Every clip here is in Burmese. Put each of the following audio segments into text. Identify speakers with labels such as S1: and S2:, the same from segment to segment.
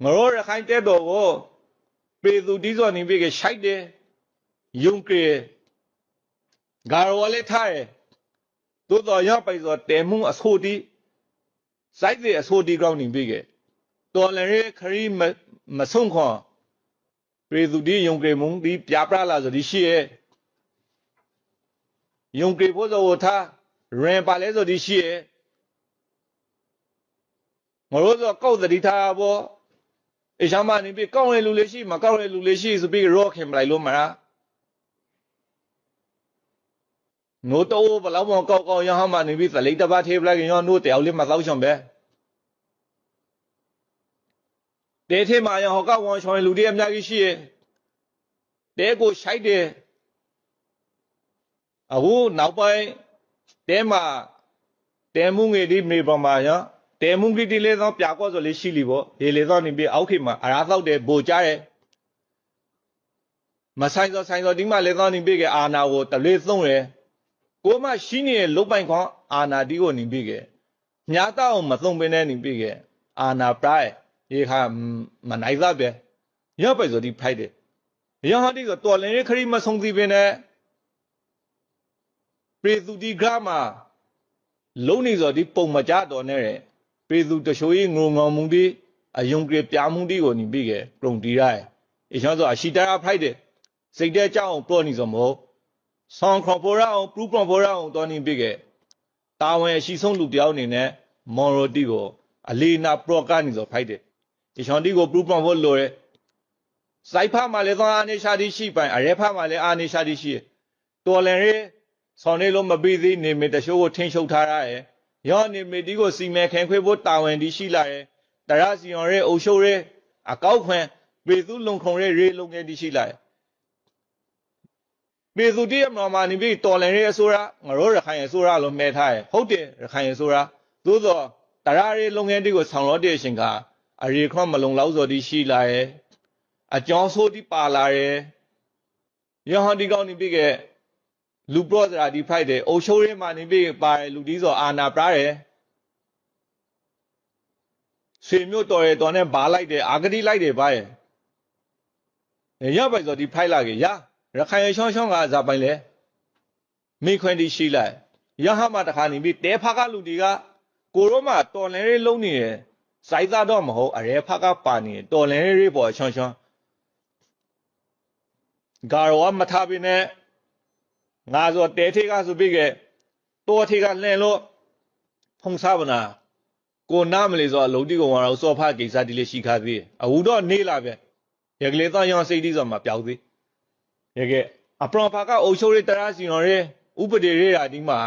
S1: ငရောရခိုင်တဲ့တော်ကိုပေသူတီးစောနေပြီကရှိုက်တယ်ယုံကေဂါရောလေးထားတယ်သို့တော်ရောက်ပိုက်စောတဲမှုအဆိုတီစိုက်တဲ့အဆိုတီကောင်းနေပြီကတော်လည်းခရီးမဆုံးခွန်ပေသူတီယုံကေမုံဒီပြပလာဆိုဒီရှိရဲ့ယုံကေဖို့စောထားရင်ပါလဲဆိုဒီရှိရဲ့ငရောစောကောက်တတိထားဘောအရှမ်းမနေပြီကောက်ရလူလေးရှိမကောက်ရလူလေးရှိဆိုပြီးရောခင်မလိုက်လို့မလားနိုးတော့ဘလောက်မောကောက်ကောက်ရဟမနေပြီသလိတပါထေပလိုက်ရောနိုးတယောက်လေးမသောချွန်ပဲတဲထဲမှာရဟောကဝန်ချွန်လူတွေအများကြီးရှိရဲ့တဲကိုရှိုက်တယ်အခုနောက်ပိုင်းတဲမှာတဲမှုငယ်ဒီမေပေါ်မှာရတဲမှုကြီးတီလေးသောပြကောဆိုလေးရှိလီပေါ့ဒီလေးသောနေပြီအောက်ခေမှာအရာသောက်တယ်ဗိုလ်ကြားရဲ့မဆိုင်သောဒီမှာလေးသောနေပြီကအာနာကိုတလေးသုံးရယ်ကိုမရှိနေတဲ့လုတ်ပိုင်ခွန်အာနာတီကိုနေပြီကမြားတော့မသုံးပင်နဲ့နေပြီကအာနာပရိုက်ရေခါမနိုင်သားပဲရောက်ပဲဆိုဒီဖိုက်တယ်ရဟန်းတီဆိုတော်လင်းခရီးမဆုံးသေးပင်နဲ့ပေသူတီဂရမှာလုံးနေဆိုဒီပုံမကြတော်နဲ့ပေသူတချို့ငုံငေါမှုတီအယုံကြပြမှုတီကိုနေပြီကပရုံတီရိုင်အရှောဆိုအရှိတာဖိုက်တယ်စိတ်တဲ့ကြောင်းပေါ်နေဆိုမဟုတ်ဆောင်းခေါ်ပေါ်ရအောင်ပရူပေါ်ပေါ်ရအောင်တော်နေပြီကတာဝန်အရှိဆုံးလူတယောက်အနေနဲ့မော်ရိုတီကိုအလီနာပရောကနေဆိုဖိုက်တယ်ဒီချွန်တီကိုပရူပေါ်ဖို့လိုရဲစိုက်ဖမှလည်းသွားအနေရှာတိရှိပိုင်အရဲဖမှလည်းအာနေရှာတိရှိတော်လည်းရဲဆောင်းနေလို့မပြီးသေးနေမတရှိုးကိုထင်းရှုပ်ထားရတယ်ရောနေမတီကိုစီမဲခင်ခွေဖို့တာဝန်တီရှိလာရဲတရစီရော်ရဲအုပ်ရှုပ်ရဲအကောက်ခွင်ပေသူလုံခုံရဲရေလုံငယ်တီရှိလာပေသူတီအမတော်မှာနေပြီးတော်လည်းရဲအစိုးရငရောရခိုင်အစိုးရလို့မဲထားရဲဟုတ်တယ်ရခိုင်အစိုးရသို့သောတရရဲလုံငယ်တီကိုဆောင်လို့တဲ့အရှင်ကအရေခွန်မလုံလောက်စော်တီရှိလာရဲအကျောင်းဆိုးတီပါလာရဲရဟန်းတီကောင်းနေပြီးကလူပရောစရာဒီဖိုက်တယ်အုပ်ချုပ်ရေးမှာနေပြီးပါတယ်လူဒီဆိုအာနာပရာတယ်ဆွေမျိုးတော်ရဲတော်နဲ့ဘာလိုက်တယ်အာဂတိလိုက်တယ်ဘာရဲ့ရပိုက်ဆိုဒီဖိုက်လာကြီးရခိုင်ရှောင်းရှောင်းကဇာပိုင်လေမိခွန်းတီရှိလိုက်ရဟမတခါနေပြီးတဲဖကလူဒီကကိုရောမှာတော်လင်းရေးလုံးနေတယ်စိုက်သားတော့မဟုတ်အရဲဖကပါနေတော်လင်းရေးပေါ်ရှောင်းရှောင်းဂါရောမထားပြီနဲ့ငါဆိုတဲထေကဆိုပြီးကတော်ထေကလှန်လို့ဖုံစားဗနာကိုနာမလေးဆိုအလုံးတီကောင်အောင်စောဖကိစ္စဒီလေးရှိခါသေးအခုတော့နေလာပဲရကလေးသားရောင်စိတ်တီဆိုမှပျောက်သေးရကအပရောဖကအုပ်ချုပ်ရေးတရစီရော်ရဲဥပဒေရေးရာဒီမှာ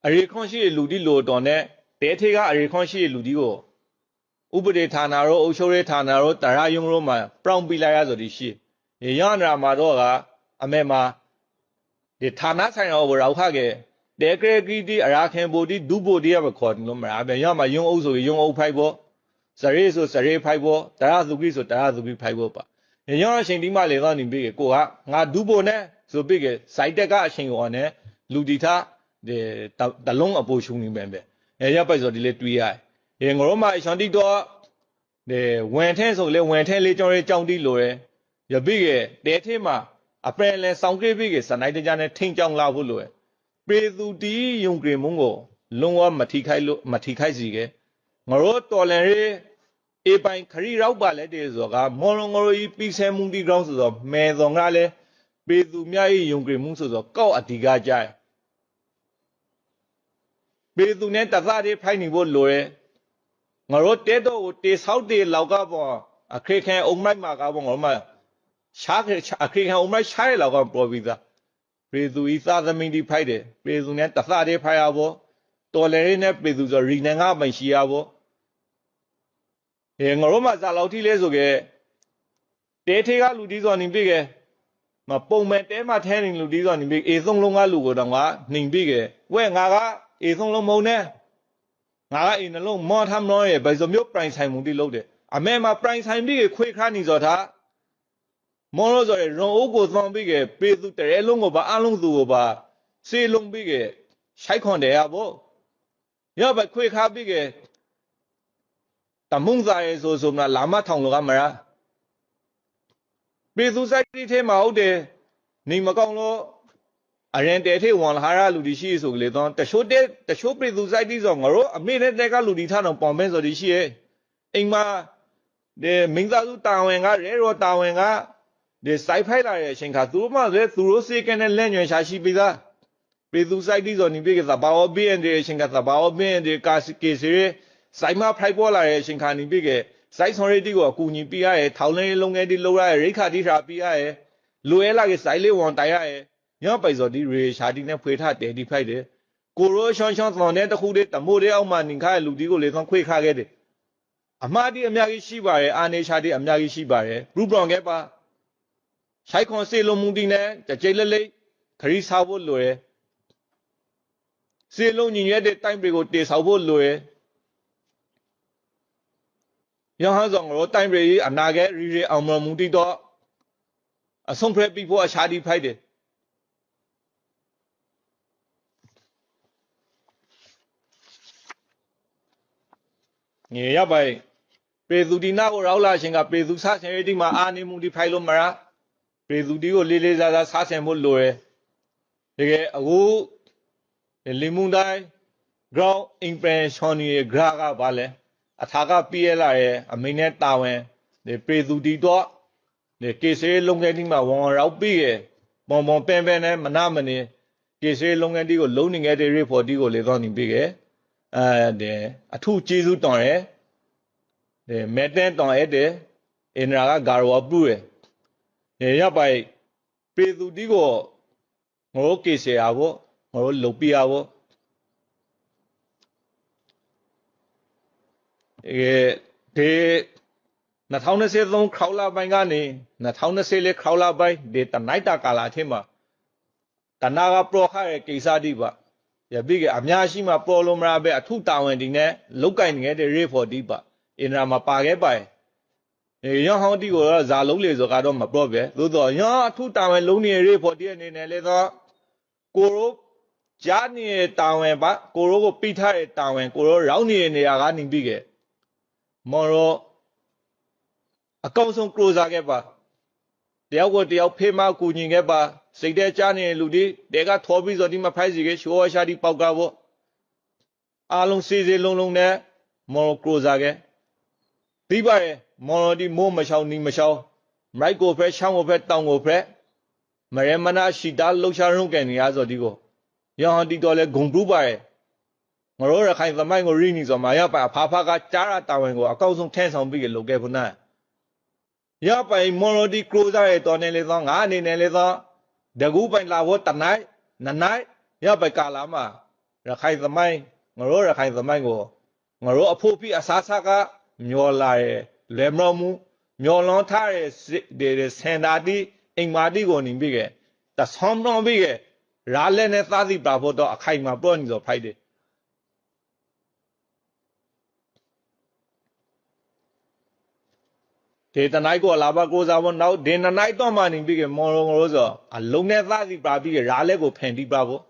S1: အရေခွန်ရှိလူတီလိုတော်နဲ့တဲထေကအရေခွန်ရှိလူတီကိုဥပဒေဌာနရောအုပ်ချုပ်ရေးဌာနရောတရယုံရောမှာပရောင်ပြလိုက်ရဆိုဒီရှိရရနာမှာတော့ကအမေမှာဒီဌာနဆိုင်ရာကိုရောက်ခခဲ့တဲကရကီတီအရာခင်ဘူတီဒူဘူတီရမခေါ်တယ်လို့မလားဗျရမှာယုံအုပ်ဆိုယုံအုပ်ဖိုက်ဖို့စရေဆိုစရေဖိုက်ဖို့တရသူကိဆိုတရသူကိဖိုက်ဖို့ပါရရအချိန်ဒီမှလေတော့နေပြီကိုကငါဒူဘူနဲ့ဆိုပြီးကစိုက်တက်ကအချိန်ကိုနဲ့လူတီထားဒီတလုံးအပူရှုံနေပဲရပိုက်ဆိုဒီလေတွေးရငရောမအရှန်တီတော့ဒီဝင်ထဲဆိုလေဝင်ထဲလေးကြောင်းရဲကြောင်းတီလိုရပြီကတဲထဲမှာအပယ်လဲစောင်းကြည့်ပြီးကစနိုက်တကြနဲ့ထိန်ကြောင်လာဖို့လိုပေသူတီယုံကြည်မုံကိုလုံးဝမထိခိုက်စီကငရောတော်လန်ရဲအေပိုင်ခရီရောက်ပါလဲတဲ့ဆိုကမော်လငရောကြီးပြီးဆဲမှုတီကောင်းဆိုတော့မဲတော်ကလည်းပေသူမြတ်ယုံကြည်မှုဆိုတော့ကောက်အဓိကကြိုက်ပေသူနဲ့တသားတည်းဖိုက်နေဖို့လိုရဲငရောတဲတော့ကိုတေဆောက်တေလောက်ကပေါ်အခက်ခဲအုံမိုက်မှာကပေါ်ငရောမရှားအခရိခံအုံမိုက်ရှားရလောက်ကောင်ပေါ်ပြီးသားပေသူဤသာသမင်းဒီဖိုက်တယ်ပေသူနဲ့တသတည်းဖိုက်ရဖို့တော်လည်းရင်းနဲ့ပေသူဆိုရီနန်ကပိုင်ရှိရဖို့ငါတို့မှဇာလောက်ထိလဲဆိုကတဲထေကလူတီးဆိုနေပြီကမပုံမဲ့တဲမှာထဲနေလူတီးဆိုနေပြီအေဆုံးလုံးကလူကိုတော့ငါနှိမ်ပြီကဝဲငါကအေဆုံးလုံးမုံနဲ့ငါကအေနှလုံးမောထမ်းလို့ရဘယ်စမျိုးပရိုင်ဆိုင်မှုတိလုပ်တယ်အမေမှာပရိုင်ဆိုင်ပြီကခွေခါနေစောထားမောလို့ဆိုရင်ရုံအိုးကိုသွားပြီးကပေသူတရဲလုံးကိုပါအလုံးသူကိုပါစေလုံးပြီးကရှိုက်ခွန်တယ်ရဖို့ရပါခွေခါပြီးက တမုံစားရဲဆိုမလားလာမထောင်လောကမလားပြည်သူစိုက်တိထဲမှာဟုတ်တယ်နေမကောင်းလို့အရင်တဲထဲဝန်လာရလူဒီရှိဆိုလေတော့တချို့ပြည်သူစိုက်တိဆိုငါတို့အမေနဲ့တက်ကလူဒီထားတော့ပေါင်ပဲဆိုဒီရှိရဲ့အိမ်မှာဒီမင်းသားစုတာဝန်ကရဲရောတာဝန်ကဒီစိုက်ဖိုက်လာတဲ့အချိန်ခါသူတို့မှလည်းသူတို့စေကနေလက်ညွှန်ရှာရှိပြီးသားပြည်သူစိုက်တိဆိုနေပြီကသဘာဝဘင်းတဲ့အချိန်ကသဘာဝဘင်းဒီကာကေစီစိုက်မဖိုက်ပေါ်လာတဲ့အချိန်ခါနေပြီကစိုက်ဆောင်ရည်တီကိုအကူညီပေးရဲထောင်လေးလုံးငယ်တီလှုပ်ရရိခါတိထားပေးရဲလူရဲလာကစိုက်လေးဝန်တိုင်ရဲညောပိုက်စောဒီရေရှာတီနဲ့ဖွေထားတယ်ဒီဖိုက်တယ်ကိုရိုရှောင်းရှောင်းသောနဲ့တခုတည်းတမိုးတဲ့အောက်မှာနေခါလူတီကိုလေသောခွေခါခဲ့တယ်အမှားဒီအများကြီးရှိပါတယ်အာနေရှာတီအများကြီးရှိပါတယ်ဘရူဘရောင်ကပါရှိုက်ခွန်စေလုံးမှုတီနဲ့ကြိတ်လက်လိခရီးစားဖို့လိုရဲစေလုံးညီညွတ်တဲ့တိုင်းပြည်ကိုတေဆောက်ဖို့လိုရဲရဟန်းဆောင်ရောတိုင်းပြည်အနာဂတ်ရီအောင်မမှုတီတော့အဆုံးဖရက်ပြီးဖို့အရှာတီဖိုက်တယ်ငေရပိုင်ပေသူဒီနာကိုရောက်လာရှင်ကပေသူဆဆင်ရတိမှာအာနေမှုဒီဖိုင်လို့မလားပေသူဒီကိုလေးလေးစားစားဆဆင်ဖို့လိုရဲတကယ်အခုလီမွန်တိုင်း ground impression ရဲ့ gra ကဘာလဲအထာကပြည့်လာရဲ့အမိနဲ့တာဝန်ဒီပေသူဒီတော့ဒီကေဆေးလုံငယ်ဒီမှာဝန်ရောက်ပြီးရဲ့ပုံပင်နဲ့မနာမနေကေဆေးလုံငယ်ဒီကိုလုံးနေခဲ့တဲ့ report ဒီကိုလေတော့နေပြီးရဲ့အထုကျေးဇူးတောင်းရဲမဲတဲ့တောင်းရဲအင်ရာကဂါရောပူရဲရပိုင်ပေသူဒီကိုငိုကေဆေအားဖို့ငိုလုတ်ပြရဖို့ဒီ2023ခေါလာပိုင်းကနေ2024ခေါလာပိုင်းဒီတနိုင်တာကာလာထဲမှာတနာကပရောခရဲ့ကိစ္စဒီပါရပြီကအများရှိမှပေါ်လို့မရပဲအထုတာဝန်ဒီနဲ့လုတ်ကင်နေတဲ့ report ဒီပါအင်ရာမှာပါခဲ့ပါရဟောင်းဒီကိုဇာလုံးလေဆိုကတော့မပြောပဲသို့တော့ရအထုတာဝန်လုံးနေတဲ့ report ဒီအနေနဲ့လေတော့ကိုရိုဂျာနေတာဝန်ပါကိုရိုကိုပြီးထားတဲ့တာဝန်ကိုရိုရောက်နေတဲ့နေရာကနေပြီးခဲ့မော်ရောအကောင့်ဆုံး closer ခဲ့ပါတယောက်ကိုတယောက်ဖေးမကူညီခဲ့ပါစိတ်ထဲကြားနေတဲ့လူတွေတဲကထောပြီးဆိုဒီမှာဖိုက်စီကရှိုးရှာဒီပေါက်ကဖို့အားလုံးစီစီလုံးလုံးနဲ့မော်ရို closer ခဲ့ပြီးပါရဲ့မော်ရိုဒီမိုးမရှောင်းနီမရှောင်းမိုက်ကိုဖက်ရှောင်းကိုဖက်တောင်ကိုဖက်မရမနာရှိတာလှုပ်ရှားရုံးကန်နေရဆိုဒီကိုရဟန်တီတော်လဲဂုံပူးပါရဲ့ငါတို့ရခိုင်သမိုင်းကိုရိနီဆိုမာရပါဖာဖာကကြားတာတာဝန်ကိုအကောက်ဆုံးထန်းဆောင်ပြီးလုပ်ခဲ့ဖုနာရပိုင်မော်ရိုဒီကရိုဇာရဲ့တော်နေလေသောငါအနေနဲ့လေသောဒကူပိုင်လာဖို့တနိုင်နနိုင်ရပိုင်ကာလာမှာရခိုင်သမိုင်းငါတို့ရခိုင်သမိုင်းကိုငါတို့အဖို့ပြီးအစားစားကမျောလာရဲ့လဲမမှုမျောလွန်ထားရဲ့ဒီစင်တာတီအိမ်မာတီကိုနေပြီးခဲ့တဆောင်းတော့ပြီးခဲ့ရာလဲနဲ့သားစီပါဖို့တော့အခိုင်မှာပြောနေဆိုဖိုက်တယ်ဒီတနိုင်ကိုလာပါကိုစားဖို့နောက်ဒီနနိုင်တော့မှနေပြီးကမော်ရောဆိုအလုံးနဲ့သားစီပါပြီးကရာလဲကိုဖန်တီးပါဖို့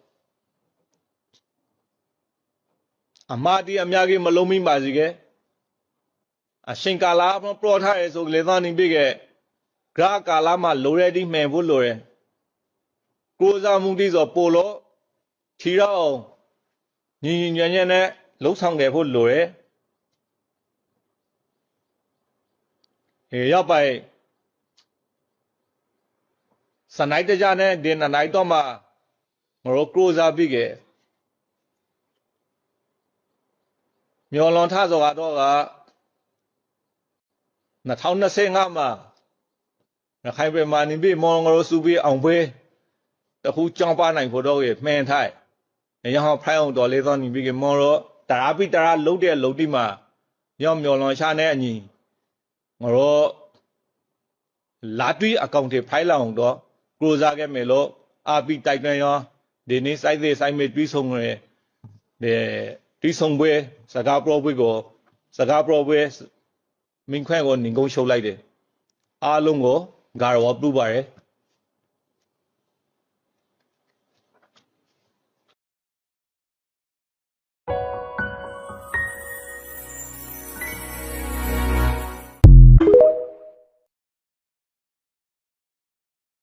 S1: အမာတီအများကြီးမလုံးမိပါစီကအရှင်ကာလာပရောထားရဲဆိုလေသားနေပြီးကဂရကာလာမှာလိုရဲဒီမှန်ဖို့လိုရဲကိုစားမှုတိဆိုပိုလို့ထီတော့အောင်ညီညီညံ့ညံ့နဲ့လှုပ်ဆောင်ခဲ့ဖို့လိုရဲရောက်ပိုင်စနိုင်တကြနဲ့ဒီနနိုင်တော့မှငါတို့ကရိုဇာပြီးကမျောလွန်ထဆိုတော့က2025မှာရခိုင်ပြည်မှာနေပြီးမော်ငါတို့စုပြီးအောင်ပွဲတခုကြောင်းပါနိုင်ဖို့တော့ရမှန်ထိုက်ရဟောဖိုင်အောင်တော်လေးသောနေပြီးကမော်ရောတရာပိတရာလုံးတဲ့လုံးတိမှာရောက်မျောလွန်ရှာနဲ့အညီငါတို့လာတွီအကောင့်တွေဖိုင်လောင်တော့ကရိုဇာခဲ့မယ်လို့အာပီတိုက်တွန်းရောဒီနေ့စိုက်သေးစိုက်မဲ့တွီးဆုံးရယ်ဒီတွီးဆုံးပွဲစကားပြောပွဲကိုစကားပြောပွဲမင်းခွဲကိုနေကုန်းရှုပ်လိုက်တယ်အားလုံးကိုဂါရောပူပါရယ်